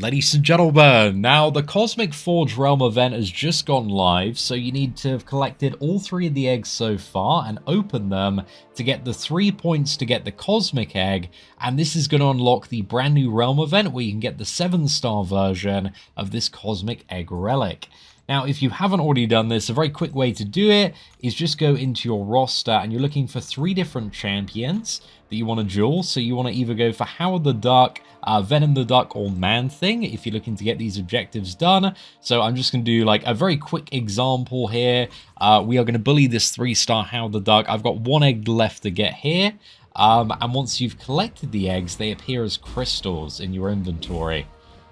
Ladies and gentlemen, now the Cosmic Forge Realm event has just gone live, so you need to have collected all 3 of the eggs so far and open them to get the 3 points to get the Cosmic Egg, and this is going to unlock the brand new Realm event where you can get the 7-star version of this Cosmic Egg Relic. Now, if you haven't already done this, a very quick way to do it is just go into your roster and you're looking for 3 different champions that you want to duel. So you want to either go for Howard the Duck, Venom the Duck, or Man-Thing if you're looking to get these objectives done. So I'm just going to do like a very quick example here. We are going to bully this 3-star Howard the Duck. I've got 1 egg left to get here. And once you've collected the eggs, they appear as crystals in your inventory.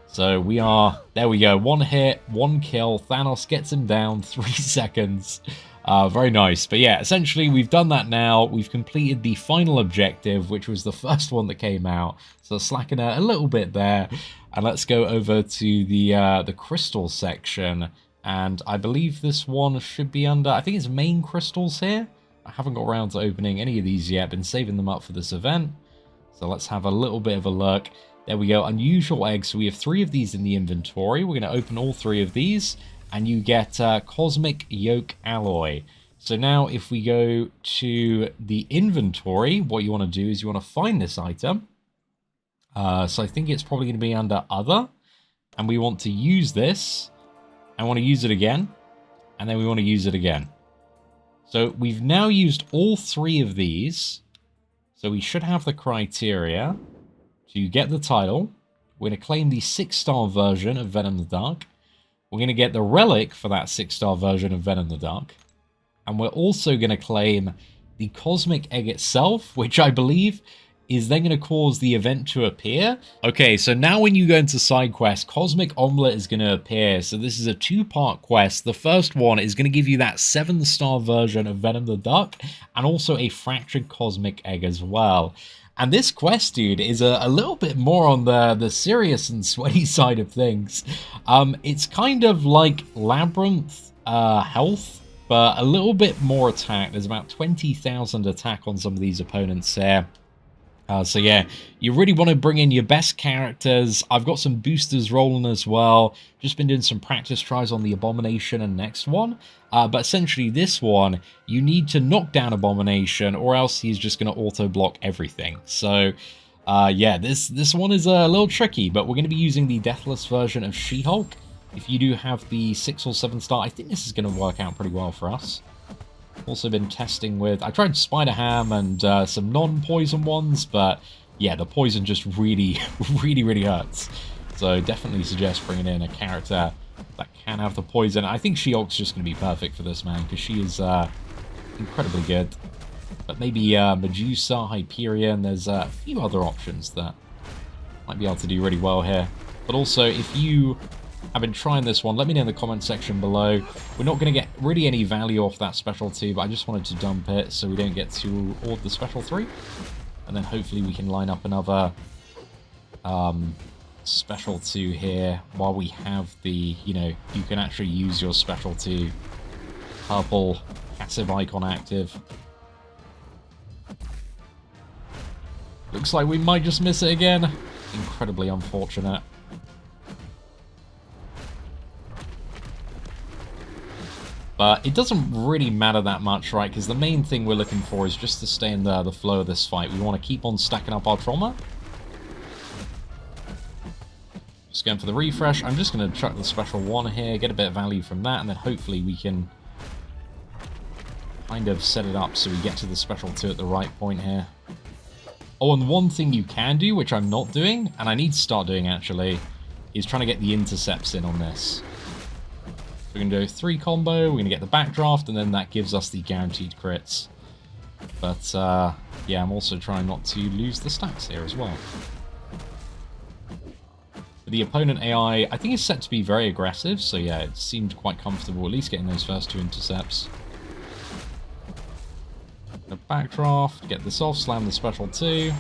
So we are, there we go, 1 hit, 1 kill, Thanos gets him down, 3 seconds. Very nice. But yeah, essentially we've done that now. We've completed the final objective, which was the first one that came out. So slacken a little bit there. And let's go over to the crystal section. And I believe this one should be under, I think it's main crystals here. I haven't got around to opening any of these yet, been saving them up for this event. So let's have a little bit of a look. There we go, unusual eggs. So we have 3 of these in the inventory. We're going to open all 3 of these, and you get Cosmic Yolk Alloy. So now if we go to the inventory, what you want to do is you want to find this item. So I think it's probably going to be under Other, and we want to use this. I want to use it again, and then we want to use it again. So we've now used all 3 of these, so we should have the criteria to get the title. We're going to claim the 6-star version of Venom the Duck. We're going to get the relic for that 6-star version of Venom the Duck. And we're also going to claim the Cosmic Egg itself, which I believe is then going to cause the event to appear. Okay, so now when you go into side quest, Cosmic Omelette is going to appear. So this is a 2-part quest. The first one is going to give you that 7-star version of Venom the Duck, and also a fractured Cosmic Egg as well. And this quest, dude, is a little bit more on the serious and sweaty side of things. It's kind of like Labyrinth health, but a little bit more attack. There's about 20,000 attack on some of these opponents here. So yeah, you really want to bring in your best characters. I've got some boosters rolling as well. Just been doing some practice tries on the Abomination and next one. But essentially this one, you need to knock down Abomination or else he's just going to auto-block everything. So yeah, this one is a little tricky, but we're going to be using the Deathless version of She-Hulk. If you do have the 6 or 7-star, I think this is going to work out pretty well for us. Also been testing with, I tried Spider-Ham and some non-poison ones, but yeah, the poison just really hurts. So definitely suggest bringing in a character that can have the poison. I think She-Hulk's just going to be perfect for this, man, because she is incredibly good. But maybe Medusa, Hyperion, there's a few other options that might be able to do really well here. But also, if you have been trying this one, let me know in the comment section below. We're not going to get really any value off that special 2, but I just wanted to dump it so we don't get to order the special 3. And then hopefully we can line up another special 2 here while we have the, you know, you can actually use your special 2 purple passive icon active. Looks like we might just miss it again. Incredibly unfortunate. But it doesn't really matter that much, right? Because the main thing we're looking for is just to stay in the flow of this fight. We want to keep on stacking up our trauma. Just going for the refresh. I'm just going to chuck the special 1 here, get a bit of value from that, and then hopefully we can kind of set it up so we get to the special 2 at the right point here. Oh, and one thing you can do, which I'm not doing, and I need to start doing actually, is trying to get the intercepts in on this. We're going to do a 3 combo, we're going to get the backdraft, and then that gives us the guaranteed crits. But, yeah, I'm also trying not to lose the stats here as well. The opponent AI, I think, is set to be very aggressive, so yeah, it seemed quite comfortable, at least getting those first 2 intercepts. The backdraft, get this off, slam the special 2.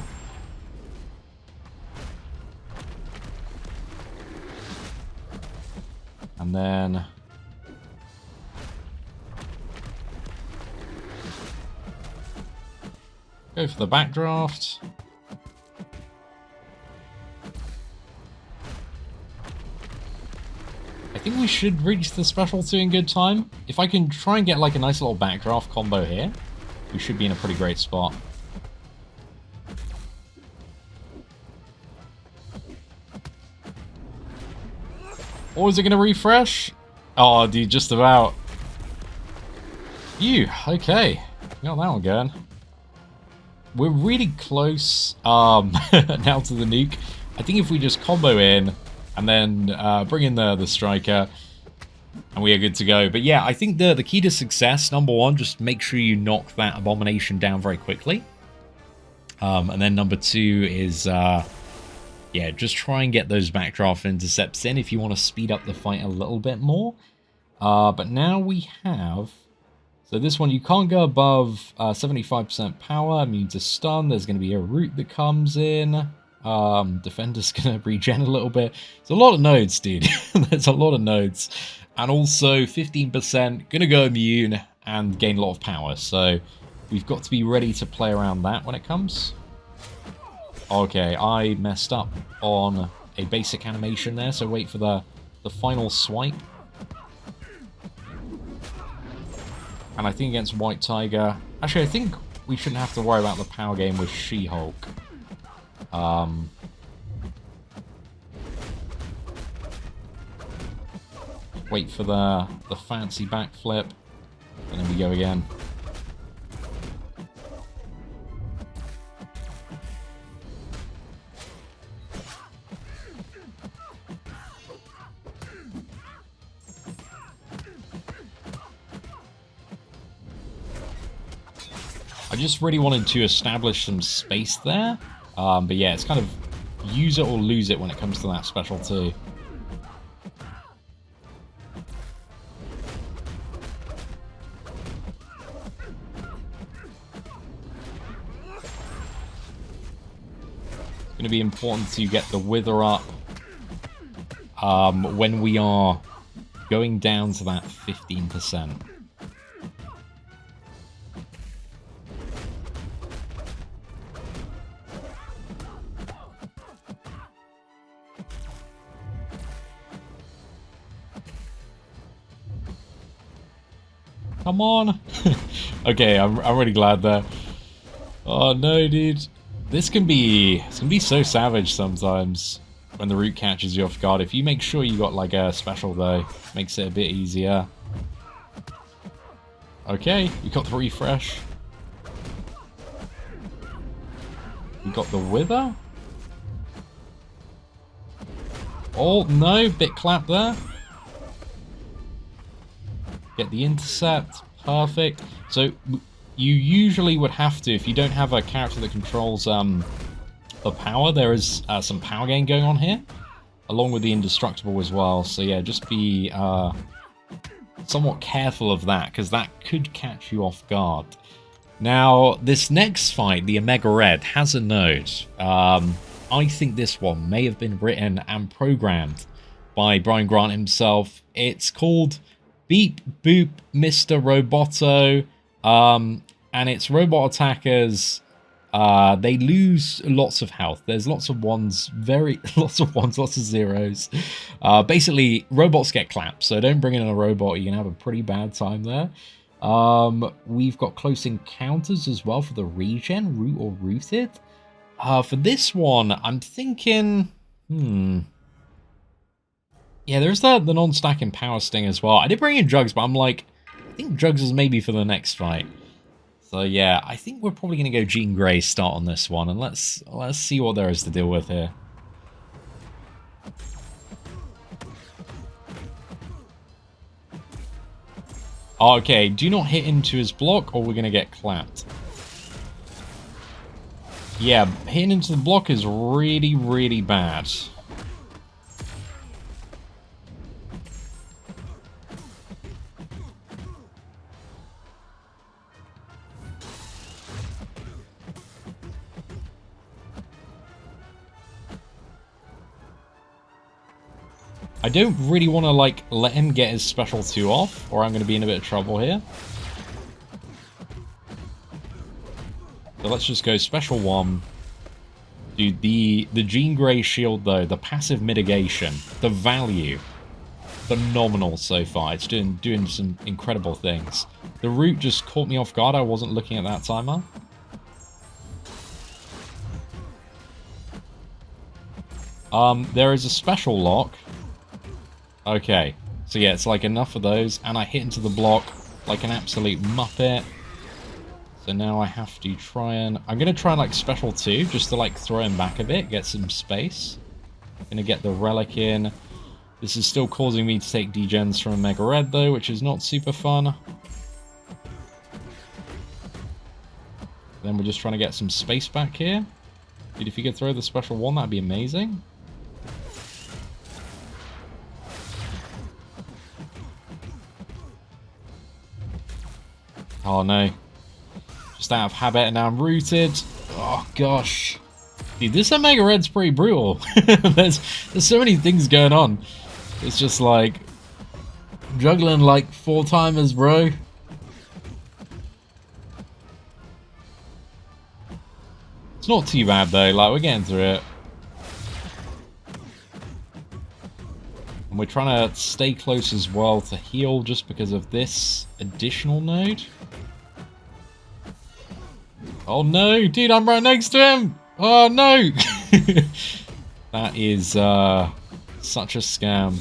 And then go for the backdraft. I think we should reach the special 2 in good time. If I can try and get like a nice little backdraft combo here, we should be in a pretty great spot. Or is it going to refresh? Oh, dude, just about. Phew, okay. Got that one going. We're really close now to the nuke. I think if we just combo in and then bring in the striker, and we are good to go. But yeah, I think the key to success, number one, just make sure you knock that abomination down very quickly. And then number two is, yeah, just try and get those backdraft intercepts in if you want to speed up the fight a little bit more. But now we have... So this one, you can't go above 75% power, immune to stun. There's going to be a root that comes in. Defender's going to regen a little bit. It's a lot of nodes, dude. There's a lot of nodes. And also 15% going to go immune and gain a lot of power. So we've got to be ready to play around that when it comes. Okay, I messed up on a basic animation there, so wait for the final swipe. And I think against White Tiger... Actually, I think we shouldn't have to worry about the power game with She-Hulk. Wait for the fancy backflip. And then we go again. I just really wanted to establish some space there. But yeah, it's kind of use it or lose it when it comes to that special too. It's going to be important to get the wither up when we are going down to that 15%. Come on. Okay, I'm really glad there. Oh no, dude. It's gonna be so savage sometimes when the root catches you off guard. If you make sure you got like a special though, makes it a bit easier. Okay, we got the refresh. We got the wither. Oh no, bit clap there. Get the intercept, perfect. So you usually would have to, if you don't have a character that controls the power, there is some power gain going on here, along with the indestructible as well. So yeah, just be somewhat careful of that, because that could catch you off guard. Now, this next fight, the Omega Red, has a node. I think this one may have been written and programmed by Brian Grant himself. It's called Beep Boop Mr. Roboto, and it's robot attackers. They lose lots of health. There's lots of ones, lots of zeros. Basically, robots get clapped, so don't bring in a robot. You're gonna have a pretty bad time there. We've got close encounters as well for the regen, root or rooted. For this one, I'm thinking, yeah, there's the non-stacking power sting as well. I did bring in Jugs, but I'm like, I think Jugs is maybe for the next fight. So yeah, I think we're probably going to go Jean Grey start on this one, and let's see what there is to deal with here. Okay, do not hit into his block or we're going to get clapped. Yeah, hitting into the block is really, really bad. I don't really want to, like, let him get his special 2 off, or I'm going to be in a bit of trouble here. So let's just go special 1. Dude, the Jean Grey shield, though, the passive mitigation, the value phenomenal so far. It's doing some incredible things. The route just caught me off guard. I wasn't looking at that timer. There is a special lock. Okay. So yeah, it's like enough of those, and I hit into the block like an absolute muppet. So now I have to try and... I'm going to try like special 2, just to like throw him back a bit, get some space. I'm going to get the Relic in. This is still causing me to take degens from a Mega Red though, which is not super fun. Then we're just trying to get some space back here. Dude, if you could throw the special 1, that'd be amazing. Oh no. Just out of habit and now I'm rooted. Oh gosh. Dude, this Mega Red's pretty brutal. there's so many things going on. It's just like juggling like 4 timers, bro. It's not too bad though, like we're getting through it. And we're trying to stay close as well to heal just because of this additional node. Oh no, dude, I'm right next to him! Oh no! That is such a scam.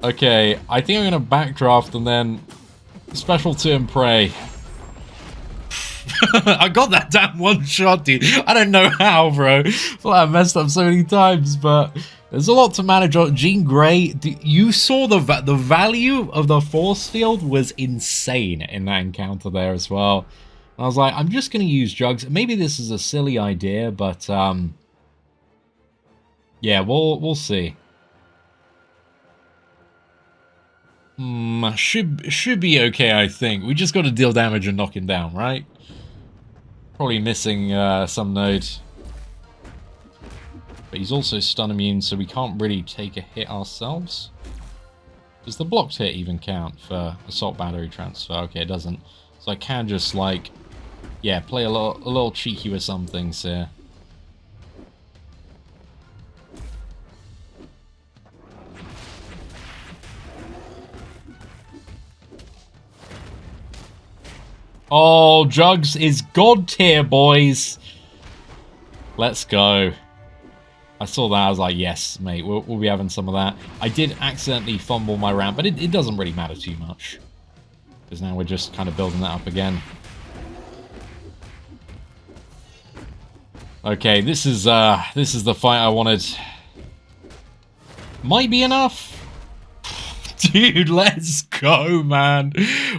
Okay, I think I'm gonna backdraft and then special 2 and pray. I got that damn one shot, dude. I don't know how, bro. I feel like I messed up so many times, but there's a lot to manage on. Jean Grey, you saw the value of the force field was insane in that encounter there as well. And I was like, I'm just going to use jugs. Maybe this is a silly idea, but yeah, we'll see. Should be okay, I think. We just got to deal damage and knock him down, right? Probably missing some nodes. But he's also stun immune, so we can't really take a hit ourselves. Does the blocked hit even count for assault battery transfer? Okay, it doesn't. So I can just like, yeah, play a little cheeky with some things here. Oh, Jugs is god tier, boys. Let's go. I saw that, I was like, yes, mate, we'll be having some of that. I did accidentally fumble my round, but it doesn't really matter too much. Because now we're just kind of building that up again. Okay, this is the fight I wanted. Might be enough. Dude, let's go, man.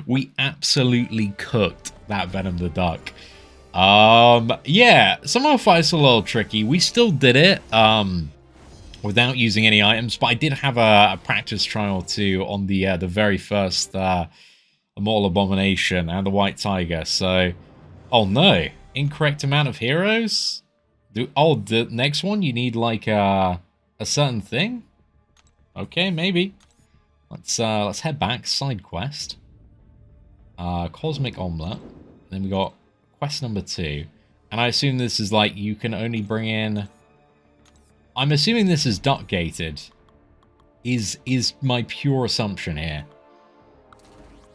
We absolutely cooked that Venom the Duck. Yeah, some of our fights are a little tricky. We still did it without using any items, but I did have a practice trial too on the very first Immortal Abomination and the White Tiger. So, oh no, incorrect amount of heroes. The next one you need like a certain thing. Okay, maybe. Let's head back. Side quest. Cosmic Omelette. Then we got quest number 2. And I assume this is like you can only bring in... I'm assuming this is duck gated. Is my pure assumption here.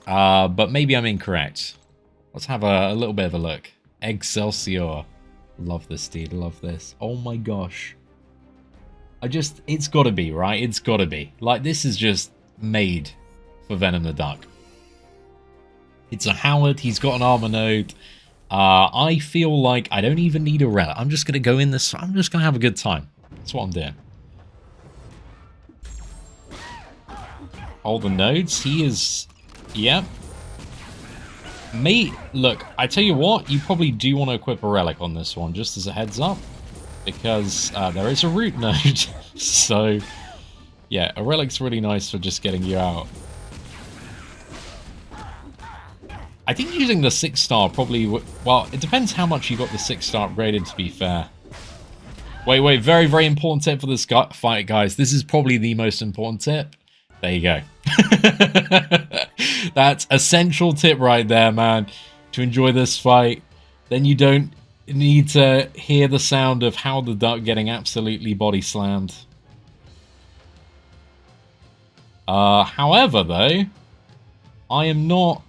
But maybe I'm incorrect. Let's have a little bit of a look. Eggs-Celsior. Love this, dude. Love this. Oh my gosh. It's gotta be, right? It's gotta be. Like, this is just made for Venom the Duck. It's a Howard. He's got an armor node. I feel like I don't even need a relic. I'm just gonna go in this. I'm just gonna have a good time. That's what I'm doing. All the nodes. He is. Yep. Mate, look. I tell you what. You probably do want to equip a relic on this one, just as a heads up, because there is a root node. So. Yeah, a relic's really nice for just getting you out. I think using the 6-star probably... Well, it depends how much you got the 6-star upgraded, to be fair. Wait, very, very important tip for this fight, guys. This is probably the most important tip. There you go. That's essential tip right there, man. To enjoy this fight. Then you don't need to hear the sound of how the duck getting absolutely body slammed. However, though, I am not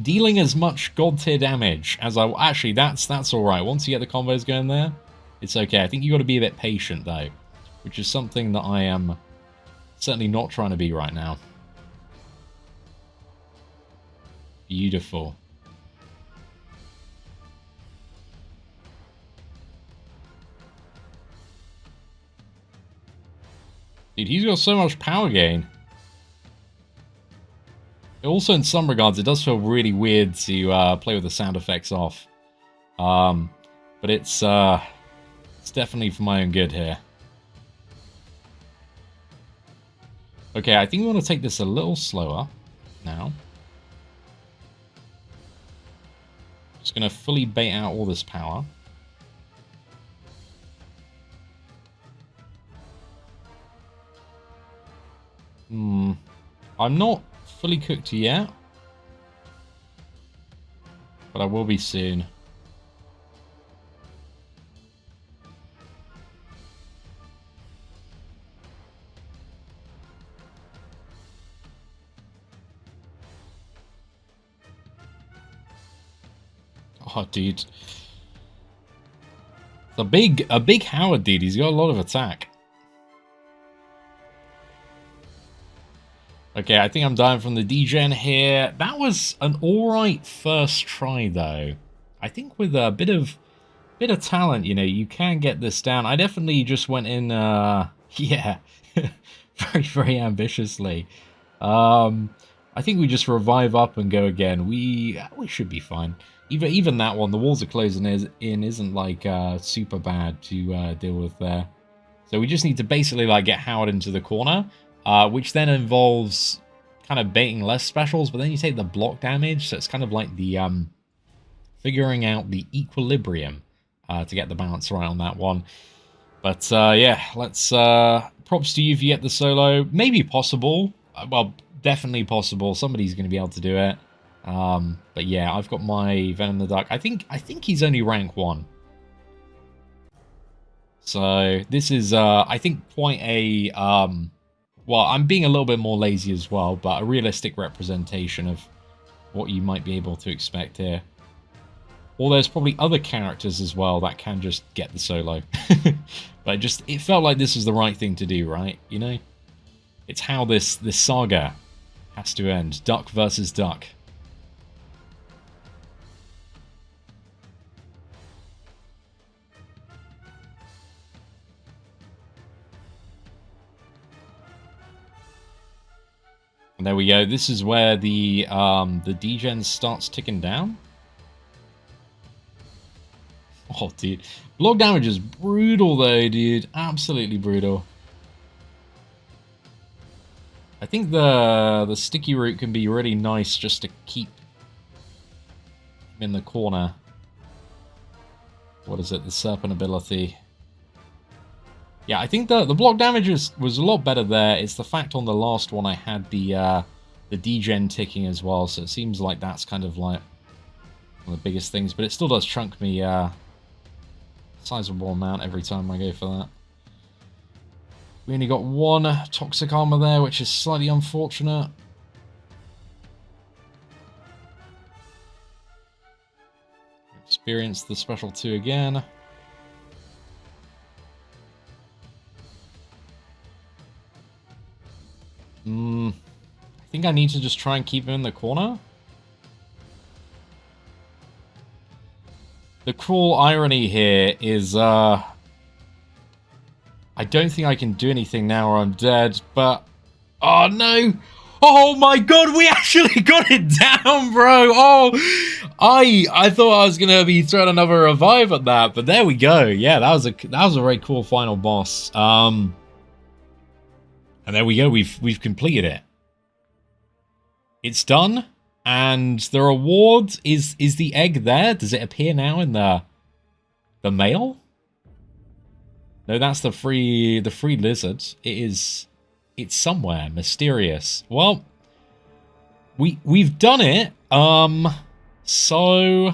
dealing as much god tier damage as I... Actually, that's alright. Once you get the combos going there, it's okay. I think you got to be a bit patient, though, which is something that I am certainly not trying to be right now. Beautiful. Dude, he's got so much power gain. Also, in some regards, it does feel really weird to play with the sound effects off. But it's definitely for my own good here. Okay, I think we want to take this a little slower now. Just going to fully bait out all this power. I'm not fully cooked yet, but I will be soon. Oh, dude. It's a big Howard, dude. He's got a lot of attack. Okay, I think I'm dying from the degen here. That was an alright first try, though. I think with a bit of talent, you know, you can get this down. I definitely just went in, yeah, very, very ambitiously. I think we just revive up and go again. We should be fine. Even that one, the walls are closing in, isn't like super bad to deal with there. So we just need to basically like get Howard into the corner, which then involves kind of baiting less specials, but then you take the block damage, so it's kind of like the figuring out the equilibrium to get the balance right on that one. But yeah, let's props to you if you get the solo. Maybe possible. Well, definitely possible. Somebody's going to be able to do it. But yeah, I've got my Venom the Duck. I think he's only rank 1. So this is, I think, quite a, well, I'm being a little bit more lazy as well, but a realistic representation of what you might be able to expect here. Or there's probably other characters as well that can just get the solo. But it felt like this was the right thing to do, right? You know? It's how this saga has to end. Duck versus duck. And there we go. This is where the degen starts ticking down. Oh, dude. Block damage is brutal, though, dude. Absolutely brutal. I think the sticky root can be really nice just to keep him in the corner. What is it? The serpent ability. Yeah, I think the block damage was a lot better there. It's the fact on the last one I had the degen ticking as well, so it seems like that's kind of like one of the biggest things. But it still does chunk me sizable amount every time I go for that. We only got one toxic armor there, which is slightly unfortunate. Experience the special 2 again. I think I need to just try and keep him in the corner. The cruel irony here is, I don't think I can do anything now or I'm dead, but... Oh, no! Oh, my God, we actually got it down, bro! Oh, I thought I was going to be throwing another revive at that, but there we go. Yeah, that was a very cool final boss. And there we go, we've completed it. It's done, and the reward is the egg there? Does it appear now in the mail? No, that's the free lizard. It's somewhere mysterious. Well, we've done it. So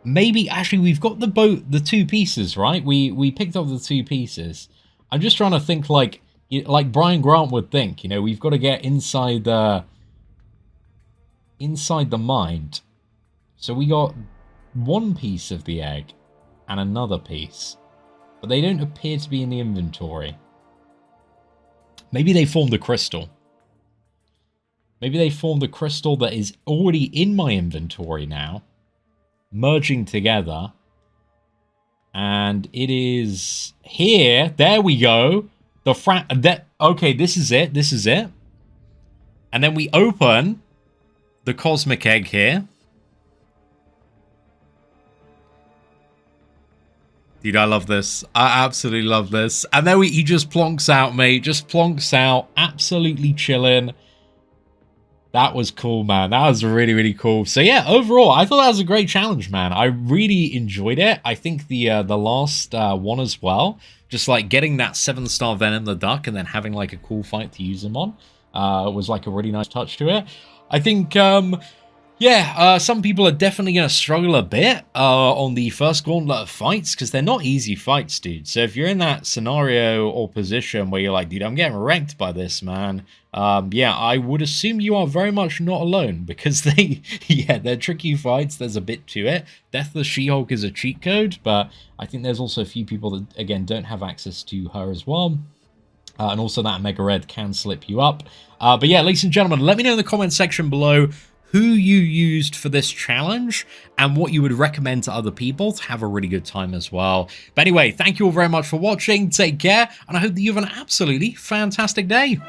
maybe actually we've got the 2 pieces, right? We picked up the 2 pieces. I'm just trying to think like Brian Grant would think. You know, we've got to get inside the mind. So we got one piece of the egg and another piece, but they don't appear to be in the inventory. Maybe they formed a crystal. Maybe they formed a crystal that is already in my inventory now, merging together. And it is here. There we go. Okay, this is it. This is it. And then we open the cosmic egg here. Dude, I love this. I absolutely love this. And then he just plonks out, mate. Just plonks out. Absolutely chilling. That was cool, man. That was really, really cool. So yeah, overall, I thought that was a great challenge, man. I really enjoyed it. I think the last one as well, just like getting that 7-star Venom the Duck and then having like a cool fight to use him on, was like a really nice touch to it. I think, yeah, some people are definitely going to struggle a bit on the first gauntlet of fights because they're not easy fights, dude. So if you're in that scenario or position where you're like, dude, I'm getting wrecked by this, man, yeah, I would assume you are very much not alone because they're tricky fights. There's a bit to it. Death of the She-Hulk is a cheat code, but I think there's also a few people that, again, don't have access to her as well. And also that Mega Red can slip you up. But yeah, ladies and gentlemen, let me know in the comment section below who you used for this challenge and what you would recommend to other people to have a really good time as well. But anyway, thank you all very much for watching. Take care, and I hope that you have an absolutely fantastic day.